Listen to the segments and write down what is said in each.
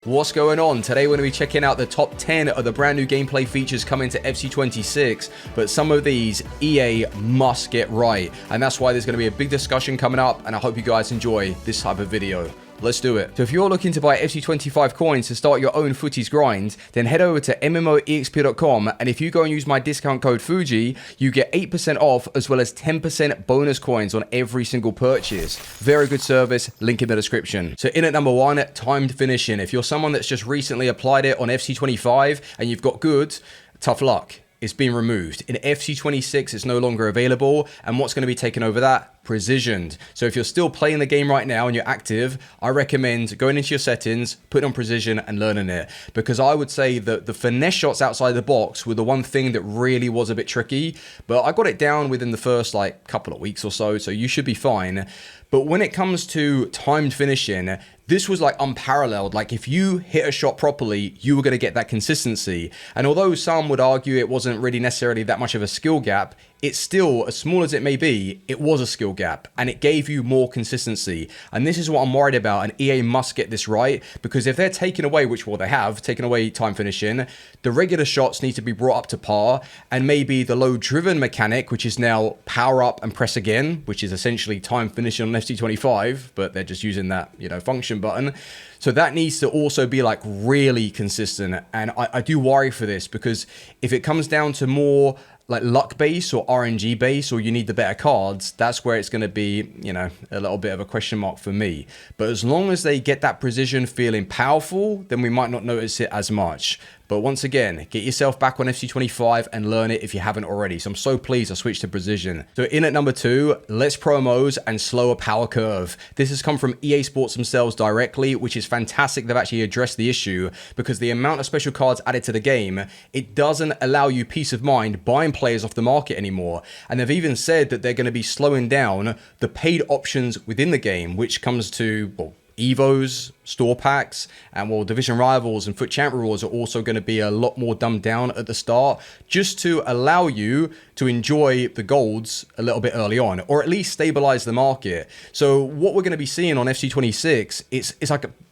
What's going on? Today we're going to be checking out the top 10 of the brand new gameplay features coming to FC26, but some of these EA must get right, and that's why there's going to be a big discussion coming up, and I hope you guys enjoy this type of video. Let's do it. So if you're looking to buy FC25 coins to start your own footies grind, then head over to MMOEXP.com, and if you go and use my discount code Fuji, you get 8% off as well as 10% bonus coins on every single purchase. Very good service, link in the description. So in at number 1, timed finishing. If you're someone that's just recently applied it on FC25 and you've got good, tough luck. It's been removed. In FC26, it's no longer available, and what's going to be taken over that? Precisioned. So if you're still playing the game right now and you're active, I recommend going into your settings, putting on precision and learning it, because I would say that the finesse shots outside the box were the one thing that really was a bit tricky, but I got it down within the first couple of weeks or so you should be fine. But when it comes to timed finishing, this was unparalleled. If you hit a shot properly, you were going to get that consistency. And although some would argue it wasn't really necessarily that much of a skill gap, it's still, as small as it may be, it was a skill gap and it gave you more consistency. And this is what I'm worried about, and EA must get this right, because if they're taking away, which they have taken away time finishing, the regular shots need to be brought up to par, and maybe the low driven mechanic, which is now power up and press again, which is essentially time finishing on FC25, but they're just using that, function button. So that needs to also be really consistent. And I do worry for this, because if it comes down to more luck base or RNG base, or you need the better cards, that's where it's going to be, a little bit of a question mark for me. But as long as they get that precision feeling powerful, then we might not notice it as much. But once again, get yourself back on FC25 and learn it if you haven't already. So I'm so pleased I switched to precision. So in at number 2, less promos and slower power curve. This has come from EA Sports themselves directly, which is fantastic. They've actually addressed the issue, because the amount of special cards added to the game, it doesn't allow you peace of mind buying players off the market anymore. And they've even said that they're going to be slowing down the paid options within the game, which comes to, Evos, store packs, and Division Rivals and FUT Champ rewards are also going to be a lot more dumbed down at the start, just to allow you to enjoy the golds a little bit early on, or at least stabilize the market. So what we're going to be seeing on FC26, it's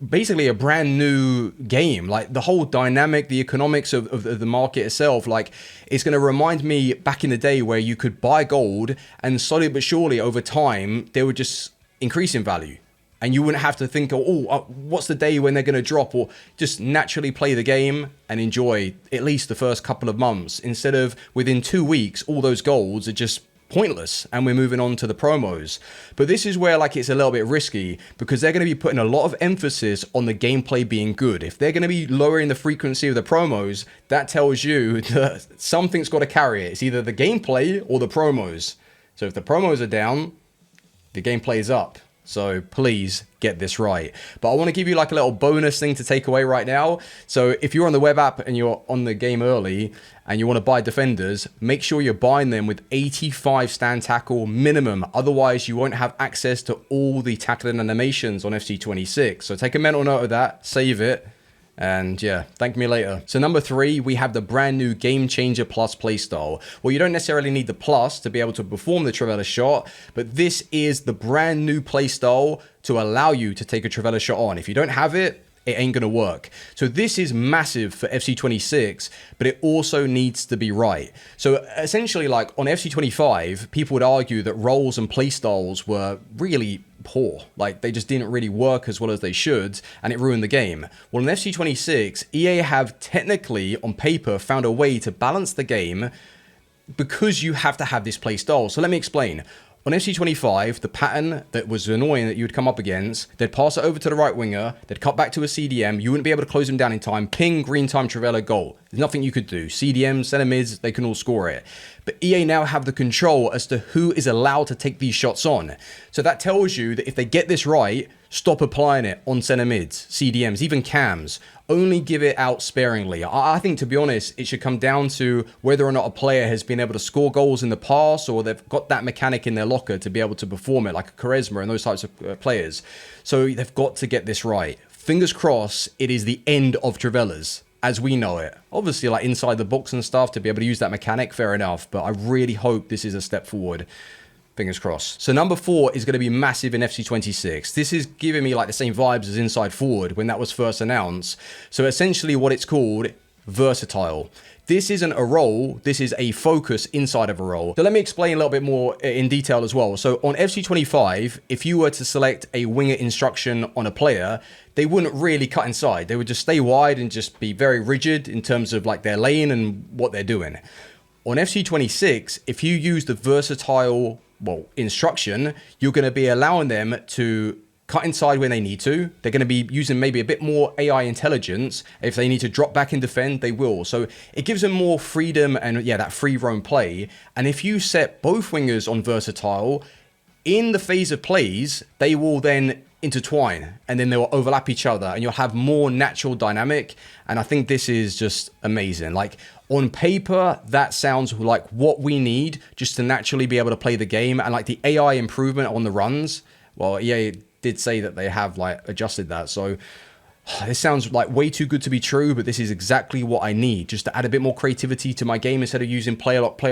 basically a brand new game. The whole dynamic, the economics of the market itself, it's going to remind me back in the day where you could buy gold and slowly but surely over time, they would just increase in value. And you wouldn't have to think, what's the day when they're going to drop, or just naturally play the game and enjoy at least the first couple of months, instead of within 2 weeks, all those golds are just pointless and we're moving on to the promos. But this is where it's a little bit risky, because they're going to be putting a lot of emphasis on the gameplay being good. If they're going to be lowering the frequency of the promos, that tells you that something's got to carry it. It's either the gameplay or the promos. So if the promos are down, the gameplay is up. So please get this right. But I want to give you a little bonus thing to take away right now. So if you're on the web app and you're on the game early and you want to buy defenders, make sure you're buying them with 85 stand tackle minimum. Otherwise, you won't have access to all the tackling animations on FC26. So take a mental note of that, save it. And yeah, thank me later. So number 3, we have the brand new Game Changer Plus playstyle. Well, you don't necessarily need the plus to be able to perform the Trivela shot, but this is the brand new playstyle to allow you to take a Trivela shot on. If you don't have it, it ain't gonna work. So this is massive for FC26, but it also needs to be right. So essentially, on FC25, people would argue that roles and playstyles were really poor. They just didn't really work as well as they should, and it ruined the game. Well, in FC26, EA have technically, on paper, found a way to balance the game, because you have to have this playstyle. So let me explain. On FC25, the pattern that was annoying that you would come up against, they'd pass it over to the right winger, they'd cut back to a CDM, you wouldn't be able to close him down in time, ping, green time, Trivela, goal. There's nothing you could do. CDM, center mids, they can all score it. But EA now have the control as to who is allowed to take these shots on. So that tells you that if they get this right, stop applying it on center mids, CDMs, even cams. Only give it out sparingly. I think, to be honest, it should come down to whether or not a player has been able to score goals in the past, or they've got that mechanic in their locker to be able to perform it, like a Charisma and those types of players. So they've got to get this right. Fingers crossed it is the end of Trivelas as we know it. Obviously, inside the box and stuff, to be able to use that mechanic, fair enough. But I really hope this is a step forward. Fingers crossed. So number 4 is going to be massive in FC26. This is giving me like the same vibes as Inside Forward when that was first announced. So essentially what it's called, Versatile. This isn't a role, this is a focus inside of a role. So let me explain a little bit more in detail as well. So on FC25, if you were to select a winger instruction on a player, they wouldn't really cut inside. They would just stay wide and just be very rigid in terms of like their lane and what they're doing. On FC26, if you use the versatile instruction, you're going to be allowing them to cut inside when they need to. They're going to be using maybe a bit more AI intelligence. If they need to drop back and defend, they will. So it gives them more freedom and that free roam play. And if you set both wingers on versatile, in the phase of plays, they will then intertwine and then they'll overlap each other and you'll have more natural dynamic. And I think this is just amazing. Like on paper, that sounds like what we need just to naturally be able to play the game. And like the AI improvement on the runs, well, EA did say that they have like adjusted that. So this sounds like way too good to be true, but this is exactly what I need just to add a bit more creativity to my game instead of using play a lot.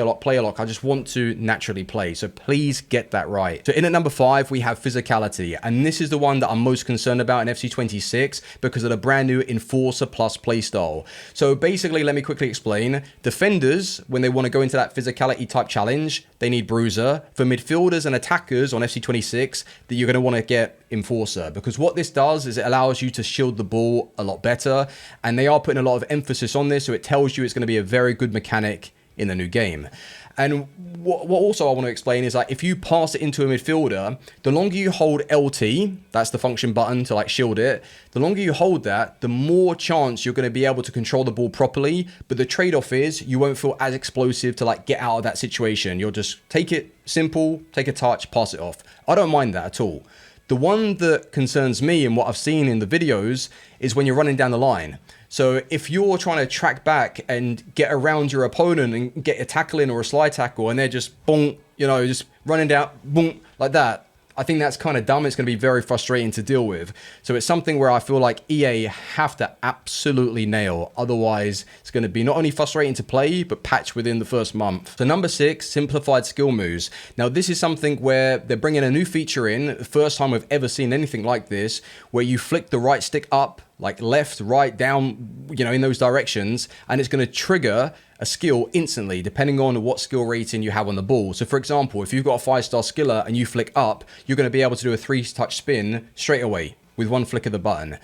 I just want to naturally play. So please get that right. So in at number 5, we have Physicality. And this is the one that I'm most concerned about in FC26 because of the brand new Enforcer Plus playstyle. So basically, let me quickly explain. Defenders, when they want to go into that physicality type challenge, they need Bruiser. For midfielders and attackers on FC26, that you're going to want to get Enforcer, because what this does is it allows you to shield the ball a lot better, and they are putting a lot of emphasis on this, so it tells you it's going to be a very good mechanic in the new game. And what also I want to explain is like if you pass it into a midfielder, the longer you hold LT, that's the function button to like shield it, the longer you hold that, the more chance you're going to be able to control the ball properly. But the trade-off is you won't feel as explosive to like get out of that situation. You'll just take it simple, take a touch, pass it off. I don't mind that at all. The one that concerns me and what I've seen in the videos is when you're running down the line. So if you're trying to track back and get around your opponent and get a tackle in or a slide tackle and they're just boom, just running down, boom, like that, I think that's kind of dumb. It's going to be very frustrating to deal with. So it's something where I feel like EA have to absolutely nail. Otherwise, it's going to be not only frustrating to play, but patch within the first month. So number 6, simplified skill moves. Now, this is something where they're bringing a new feature in. The first time we've ever seen anything like this, where you flick the right stick up, like left, right, down, in those directions, and it's going to trigger a skill instantly, depending on what skill rating you have on the ball. So for example, if you've got a 5-star skiller and you flick up, you're going to be able to do a 3-touch spin straight away with one flick of the button.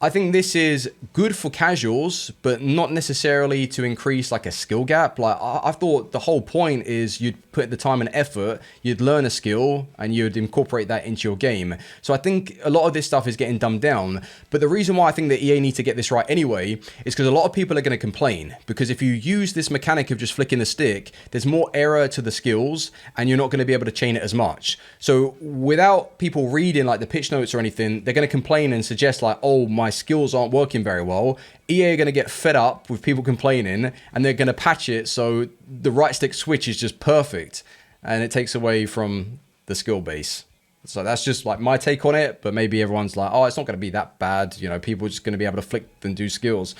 I think this is good for casuals, but not necessarily to increase like a skill gap. Like I thought the whole point is you'd put the time and effort, you'd learn a skill and you'd incorporate that into your game. So I think a lot of this stuff is getting dumbed down. But the reason why I think that EA need to get this right anyway is because a lot of people are going to complain. Because if you use this mechanic of just flicking the stick, there's more error to the skills and you're not going to be able to chain it as much. So without people reading like the pitch notes or anything, they're going to complain and suggest like, oh, my skills aren't working very well. EA are going to get fed up with people complaining and they're going to patch it so the right stick switch is just perfect and it takes away from the skill base. So that's just like my take on it, but maybe everyone's like, oh, it's not going to be that bad. People are just going to be able to flick and do skills.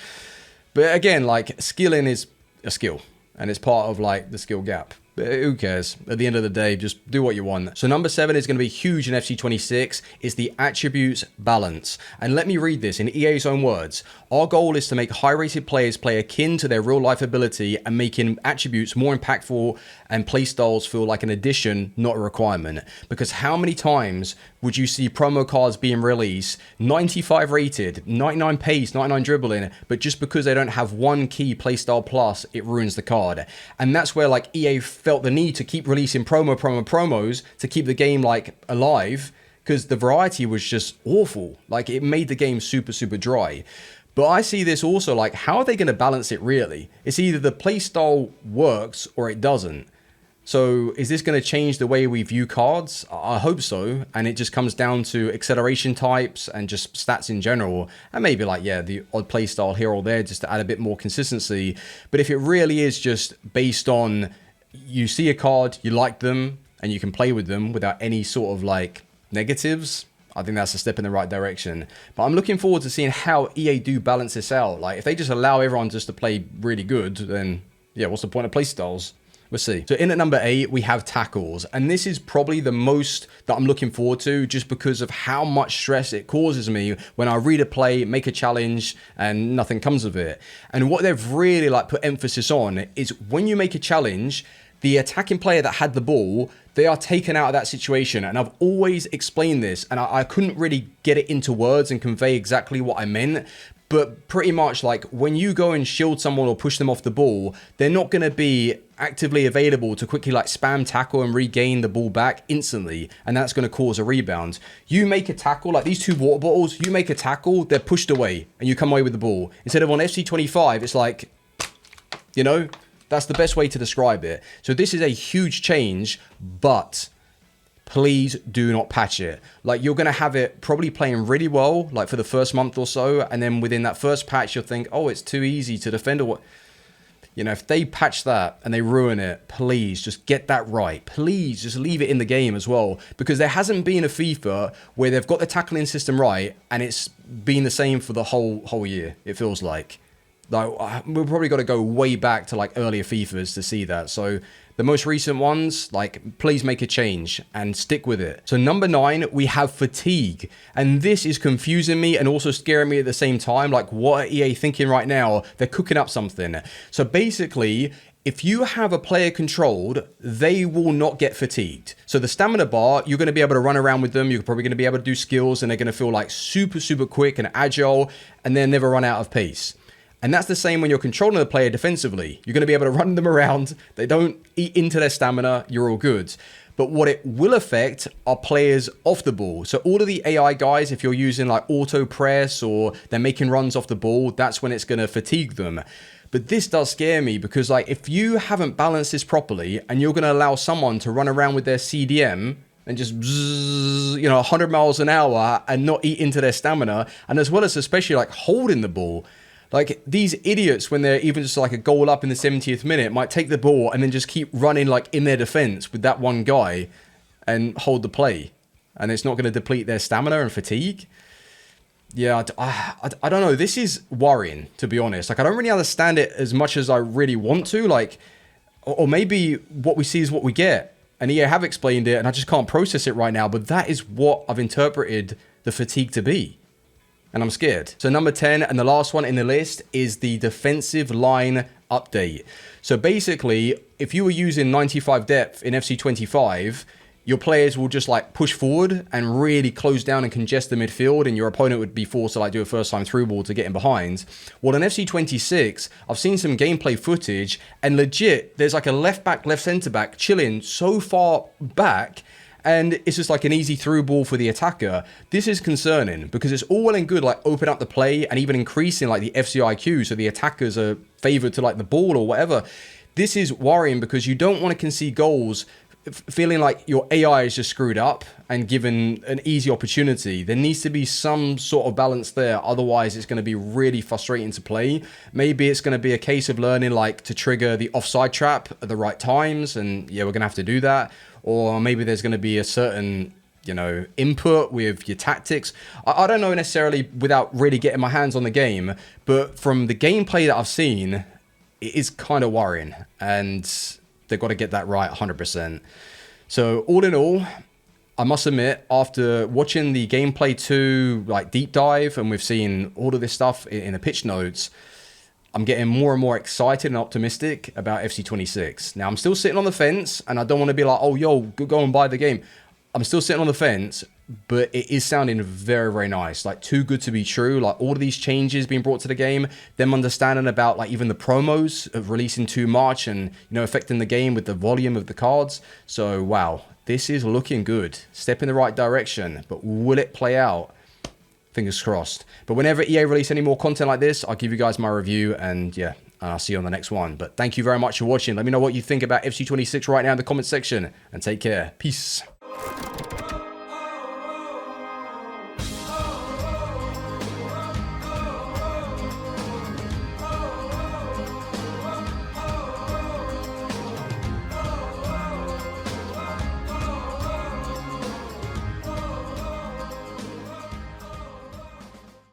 But again, like skilling is a skill and it's part of like the skill gap. Who cares? At the end of the day, just do what you want. So number 7 is going to be huge in FC26. Is the attributes balance. And let me read this in EA's own words. Our goal is to make high-rated players play akin to their real-life ability and making attributes more impactful and playstyles feel like an addition, not a requirement. Because how many times would you see promo cards being released, 95 rated, 99 pace, 99 dribbling, but just because they don't have one key playstyle plus, it ruins the card. And that's where like EA felt the need to keep releasing promos to keep the game like alive, because the variety was just awful. Like it made the game super dry. But I see this also like, how are they going to balance it really? It's either the playstyle works or it doesn't. So is this going to change the way we view cards? I hope so. And it just comes down to acceleration types and just stats in general. And maybe like, yeah, the odd playstyle here or there just to add a bit more consistency. But if it really is just based on you see a card, you like them, and you can play with them without any sort of like negatives, I think that's a step in the right direction. But I'm looking forward to seeing how EA do balance this out. Like if they just allow everyone just to play really good, then yeah, what's the point of playstyles? We'll see. So in at number 8, we have tackles. And this is probably the most that I'm looking forward to just because of how much stress it causes me when I read a play, make a challenge, and nothing comes of it. And what they've really like put emphasis on is when you make a challenge, the attacking player that had the ball, they are taken out of that situation. And I've always explained this, and I couldn't really get it into words and convey exactly what I meant. But pretty much like when you go and shield someone or push them off the ball, they're not going to be actively available to quickly like spam tackle and regain the ball back instantly. And that's going to cause a rebound. You make a tackle, like these 2 water bottles, you make a tackle, they're pushed away and you come away with the ball. Instead of on FC25, it's like, you know, that's the best way to describe it. So this is a huge change, but please do not patch it. Like you're going to have it probably playing really well, like for the first month or so. And then within that first patch, you'll think, oh, it's too easy to defend or what. You know, if they patch that and they ruin it, please just get that right. Please just leave it in the game as well. Because there hasn't been a FIFA where they've got the tackling system right and it's been the same for the whole year, it feels like. Like we've probably got to go way back to like earlier FIFAs to see that. So the most recent ones, like please make a change and stick with it. So number 9, we have fatigue. And this is confusing me and also scaring me at the same time. Like what are EA thinking right now? They're cooking up something. So basically, if you have a player controlled, they will not get fatigued. So the stamina bar, you're going to be able to run around with them. You're probably going to be able to do skills and they're going to feel like super, super quick and agile and they'll never run out of pace. And that's the same when you're controlling the player defensively. You're going to be able to run them around. They don't eat into their stamina. You're all good. But what it will affect are players off the ball. So all of the AI guys, if you're using like auto press or they're making runs off the ball, that's when it's going to fatigue them. But this does scare me because like if you haven't balanced this properly and you're going to allow someone to run around with their CDM and just, you know, 100 miles an hour and not eat into their stamina, and as well as especially like holding the ball, like these idiots, when they're even just like a goal up in the 70th minute, might take the ball and then just keep running like in their defense with that one guy and hold the play. And it's not going to deplete their stamina and fatigue. Yeah, I don't know. This is worrying, to be honest. Like, I don't really understand it as much as I really want to. Like, or maybe what we see is what we get. And EA have explained it and I just can't process it right now. But that is what I've interpreted the fatigue to be. And I'm scared. So number 10 and the last one in the list is the defensive line update. So basically, if you were using 95 depth in FC25, your players will just like push forward and really close down and congest the midfield, and your opponent would be forced to like do a first time through ball to get in behind. Well, in FC26, I've seen some gameplay footage and legit, there's like a left back, left centre back chilling so far back, and it's just like an easy through ball for the attacker. This is concerning because it's all well and good, like open up the play and even increasing like the FCIQ. So the attackers are favored to like the ball or whatever. This is worrying because you don't want to concede goals feeling like your AI is just screwed up and given an easy opportunity. There needs to be some sort of balance there. Otherwise, it's going to be really frustrating to play. Maybe it's going to be a case of learning like to trigger the offside trap at the right times. And yeah, we're going to have to do that. Or maybe there's going to be a certain, you know, input with your tactics. I don't know necessarily without really getting my hands on the game. But from the gameplay that I've seen, it is kind of worrying. And they've got to get that right 100%. So all in all, I must admit, after watching the gameplay 2 like deep dive, and we've seen all of this stuff in the pitch notes, I'm getting more and more excited and optimistic about FC26. Now, I'm still sitting on the fence, and I don't want to be like, oh, yo, go and buy the game. I'm still sitting on the fence, but it is sounding very, very nice. Like, too good to be true. Like, all of these changes being brought to the game, them understanding about, like, even the promos of releasing too much and, you know, affecting the game with the volume of the cards. So, wow, this is looking good. Step in the right direction, but will it play out? Fingers crossed. But whenever EA release any more content like this, I'll give you guys my review, and yeah, I'll see you on the next one. But thank you very much for watching. Let me know what you think about FC26 right now in the comment section, and take care. Peace.